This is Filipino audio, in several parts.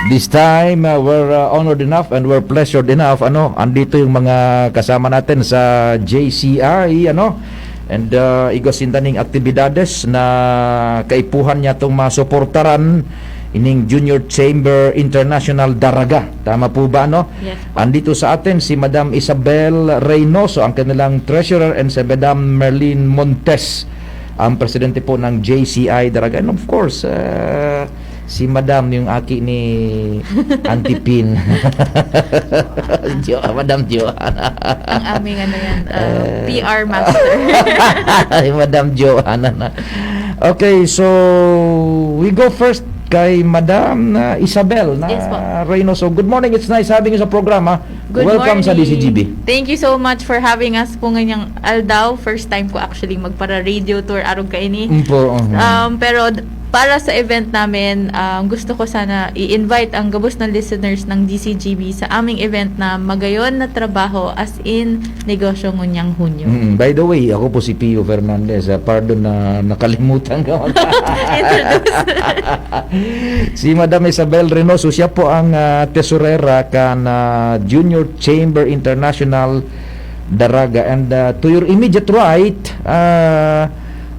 This time, we're honored enough and we're pleasured enough, andito yung mga kasama natin sa JCI, and igasindaning aktibidades na kaipuhan niya itong masuportaran ining Junior Chamber International Daraga. Tama po ba, Yes. Andito sa atin si Madam Isabel Reynoso, ang kanilang treasurer, and si Madam Merlin Montes, ang presidente po ng JCI Daraga. And of course, si Madam yung aki ni Auntie Pin. Madam Joanna. Ang aming PR master. Si Madam Joanna. Okay, so we go first kay Madam Isabel Yes, po. Reynoso. Good morning. It's nice having you sa programa. Good Welcome morning. sa DCGB. Thank you so much for having us po ngayong Aldao. First time ko actually magpara radio tour arog kaini. Pero para sa event namin, gusto ko sana i-invite ang gabos na listeners ng DCGB sa aming event na Magayon na Trabaho as in Negosyo Ngunyang Hunyo. By the way, ako po si Pio Fernandez. Pardon na nakalimutan ko. Introduce. Si Madam Isabel Reynoso, siya po ang tesorera kan Junior Chamber International Daraga. And to your immediate right,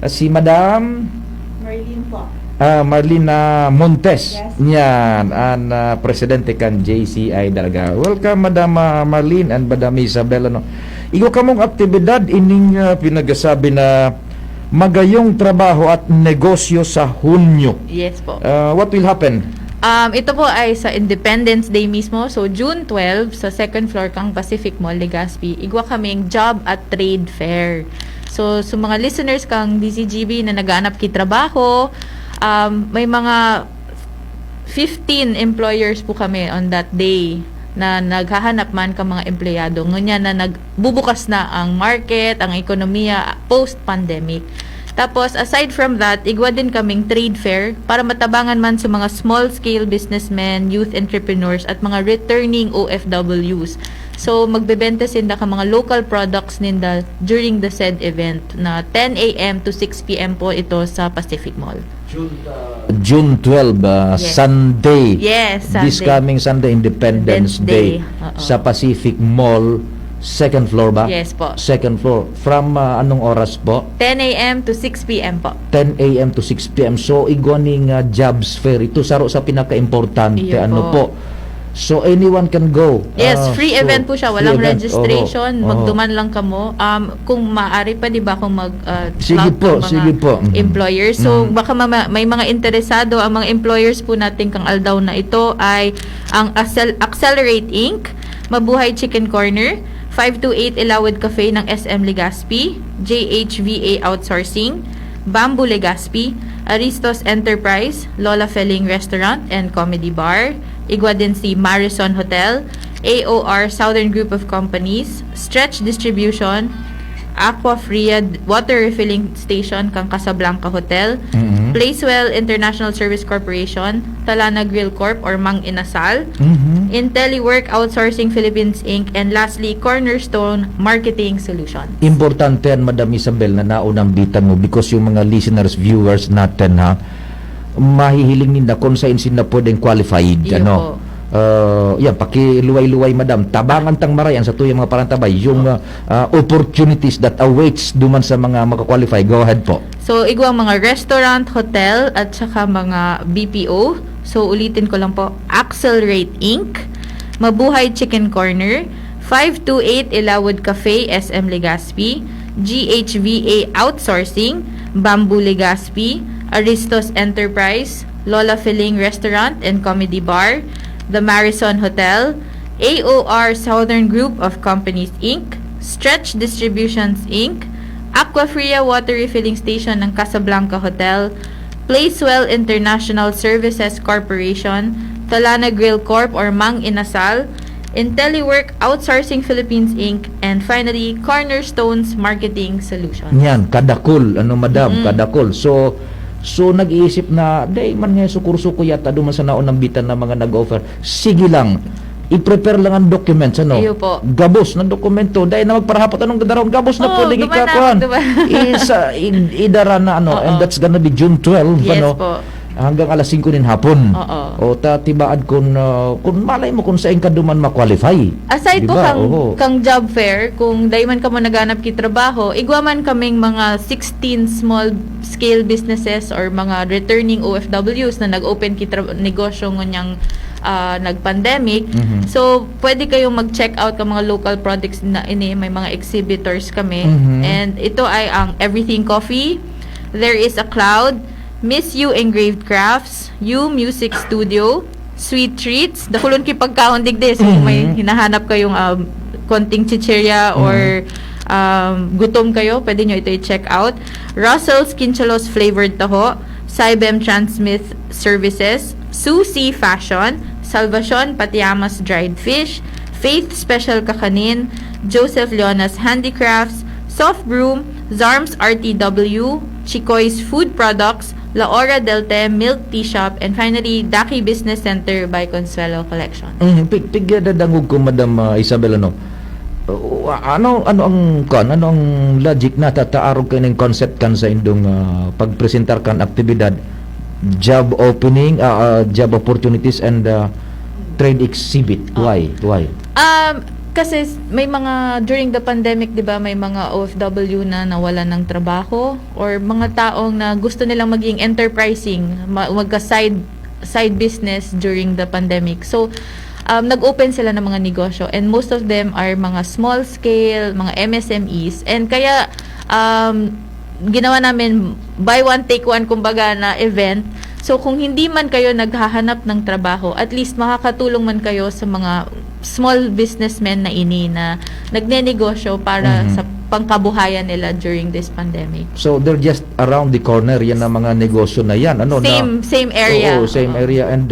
si Madam Marlene po. Marlina Montes. Yes. Yan, ang presidente kan JCI Daraga. Welcome, Madam Marlene and Madam Isabel. Igo kamong aktibidad ining pinagasabi na magayong trabaho at negosyo sa Hunyo. Yes po. What will happen? Ito po ay sa Independence Day mismo. So, June 12, sa second floor kang Pacific Mall, Legazpi, igwa kaming job at trade fair. So, sa mga listeners kang DCGB na nagaanap ki trabaho, may mga 15 employers po kami on that day na naghahanap man ka mga empleyado. Ngunyan na nagbubukas na ang market, ang ekonomiya post-pandemic. Tapos, aside from that, igwa din kaming trade fair para matabangan man sa mga small-scale businessmen, youth entrepreneurs, at mga returning OFWs. So, magbebenta sinda ka mga local products ninda during the said event na 10 a.m. to 6 p.m. po ito sa Pacific Mall. June 12, Yes. Sunday. Yes, This Sunday. coming Sunday, Independence Day. Oo. Sa Pacific Mall, second floor ba? Yes po. Second floor. From anong oras po? 10 a.m. to 6 p.m. po. 10 a.m. to 6 p.m. So, igwaning jobs fair. Ito saro sa pinaka-importante. Iyo po. So, anyone can go. Yes, free So, event po siya. free Walang event. registration. Oho. Magduman lang kamo. Kung maaari pa, di ba, kung Sige po, sige po. Mhm. employers. So, Mhm. baka may mga interesado. Ang mga employers po natin kang Aldao na ito ay ang Accelerate Inc., Mabuhay Chicken Corner, 528 Ilawid Cafe ng SM Legazpi, JHVA Outsourcing, Bamboo Legazpi, Aristos Enterprise, Lola Feling Restaurant and Comedy Bar, igwa din si Marison Hotel, AOR Southern Group of Companies, Stretch Distribution, Aqua Fria Water Refilling Station kang Casablanca Hotel, Mhm. Placewell International Service Corporation, Talana Grill Corp or Mang Inasal, Mhm. IntelliWork Outsourcing Philippines Inc. and lastly Cornerstone Marketing Solution. Importante yan, Madam Isabel, na naunang bitan mo because yung mga listeners, viewers natin, mahihiling nila kung saan sila pwedeng qualified. Iyo po. Yan, pakiluway-luway, Madam. Tabangan tang marayan sa tuyang mga parantabay, yung opportunities that awaits duman sa mga makakwalify. Go ahead po. So, igwang mga restaurant, hotel, at saka mga BPO. So, ulitin ko lang po. Accelerate Inc., Mabuhay Chicken Corner, 528 Ilawod Cafe, SM Legazpi, GHVA Outsourcing, Bamboo Legazpi, Aristos Enterprise, Lola Feling Restaurant and Comedy Bar, The Marison Hotel, AOR Southern Group of Companies Inc., Stretch Distributions Inc., Aquafria Water Refilling Station ng Casablanca Hotel, Placewell International Services Corporation, Talana Grill Corp or Mang Inasal, IntelliWork Outsourcing Philippines Inc., and finally, Cornerstones Marketing Solutions. Yan, kadakol. Madam? Kadakol. So nag-iisip na, day man nga sukurso ko yata duman sa naunang bitan na mga nag-offer. Sige lang. i-prepare lang ang documents, ano? Iyo po. Gabos ng dokumento. Dahil na magparahapot anong gadaron, gabos na Oo, po, ligi gumanap, kakuan. diba? Idara na, ano, Oo. and that's gonna be June 12, Yes ano? po. Hanggang alas 5 nin hapon. Oo. O tatibaad kung malay mo kung saan ka duman ma-qualify. Aside po Diba? kang, Oo. kang job fair, kung dahi man ka mo naganap ki trabaho, igwaman kaming mga 16 small scale businesses or mga returning OFWs na nag-open ki negosyo ngunyang nag-pandemic. Mhm. So, pwede kayong mag-check out ka mga local products na ini, may mga exhibitors kami. Mhm. And ito ay ang Everything Coffee, There is a Cloud, Miss You Engraved Crafts, You Music Studio, Sweet Treats, dakulon ki pagkaon digde. So, kung may hinahanap kayong konting chichirya or gutom kayo, pwede nyo ito i-check out. Russell's Quincholos Flavored Taho, Cybem Transmith Services, Susie Fashion, Salvacion Patiamas Dried Fish, Faith Special Kakanin, Joseph Leonas Handicrafts, Soft Broom, Zarms RTW, Chicoy's Food Products, La Hora del Te Milk Tea Shop, and finally, Daki Business Center by Consuelo Collection. Pigdadangog ko, Madam Isabel, ano? Ano ang logic na tataarog kayo ng concept kan sa indong pagpresentar kan aktibidad, job opening, job opportunities, and trade exhibit? Why? Kasi may mga, during the pandemic, di ba, may mga OFW na nawalan ng trabaho or mga taong na gusto nilang maging enterprising, magka-side business during the pandemic. So, nag-open sila ng mga negosyo and most of them are mga small scale, mga MSMEs. And kaya, ginawa namin buy one, take one, kumbaga, na event. So, kung hindi man kayo naghahanap ng trabaho, at least makakatulong man kayo sa mga small businessmen na ini na nagnenegosyo para sa pangkabuhayan nila during this pandemic. So, they're just around the corner. Yan ang mga negosyo na yan. Ano, Same area. Oo, same area. And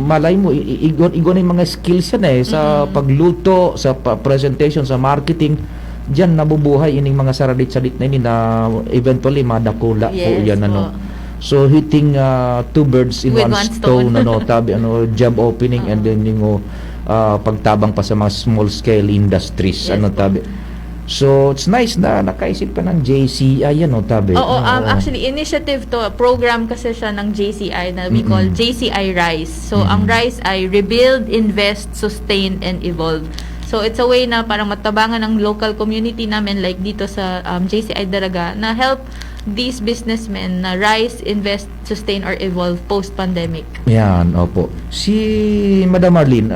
malay mo, igon yung mga skills yan sa pagluto, sa presentation, sa marketing. Diyan nabubuhay ining mga saradit-sadit na ini na eventually madakula po Yes yan. po. Ano. So, hitting two birds in With one one stone. stone. Tabi, job opening and then yung pagtabang pa sa mga small scale industries. Yes po. Tabi. So, it's nice na nakaisip ka ng JCI, tabi. Oo, actually, initiative to, program kasi siya ng JCI na we call JCI RISE. So, ang RISE ay Rebuild, Invest, Sustain, and Evolve. So, it's a way na parang matabangan ng local community namin like dito sa JCI Daraga na help these businessmen na rise, invest, sustain, or evolve post-pandemic. Yan, opo. Si Madam Marlene,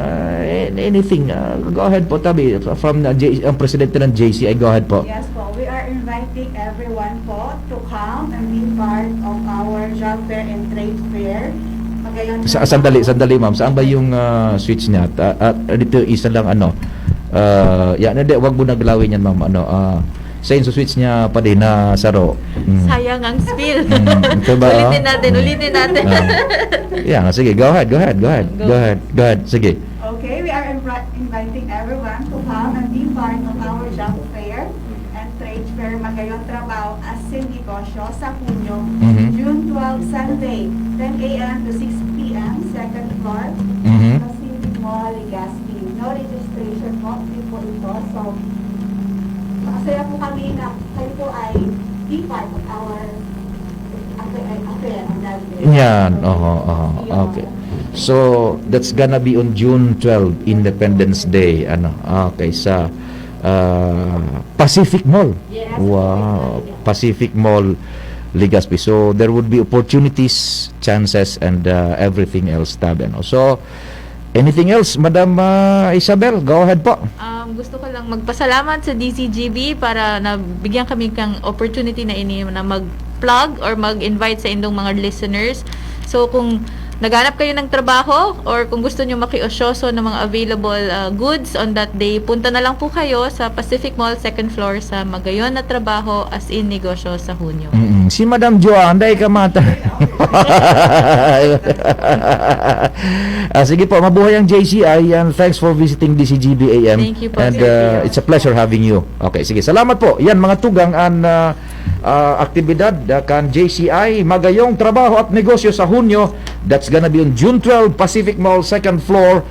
anything, go ahead po, tabi, from ang presidente ng JCI, go ahead po. Yes po, we are inviting everyone po to come and be part of our job fair and trade fair. Magayon Sandali ma'am, saan ba yung switch niya? Dito isa lang yan, hindi, wag mo naglawin yan ma'am, sa switch niya pa din na saro. Sayang ang spill. Ito ba, Ulitin natin. Yeah, sige, go ahead. Go ahead, sige. Okay, we are inviting everyone to come and be part of our job fair and trade fair Magayon Trabaho as Negosyo sa Hunyo, June 12, Sunday, 10 a.m. to 6 p.m., second floor, Pacific Mall, Legazpi. No registration po, po ito. So, masaya po kami na kayo po ay be part of our affair on that day. Yan, okay. So, that's gonna be on June 12, Independence Day, okay, sa Pacific Mall. Yes. Wow, Pacific Mall, Legazpi. So, there would be opportunities, chances, and everything else, tabi, So, anything else, Madam Isabel? Go ahead po. Gusto ko lang magpasalamat sa DCGB para nabigyan kami kang opportunity na na mag-plug or mag-invite sa indong mga listeners. So, kung naghanap kayo ng trabaho or kung gusto nyo makiosyoso ng mga available goods on that day, punta na lang po kayo sa Pacific Mall, second floor sa Magayon na Trabaho as in Negosyo sa Hunyo. Si Madam Joan, day ka mata. Sige po, mabuhay ang JCI and thanks for visiting DCGB AM. Thank you po. And Thank you. it's a pleasure having you. Okay, sige. Salamat po. Yan, mga tugang ang aktibidad kan JCI, Magayong Trabaho at Negosyo sa Hunyo. That's gonna be on June 12, Pacific Mall, second floor.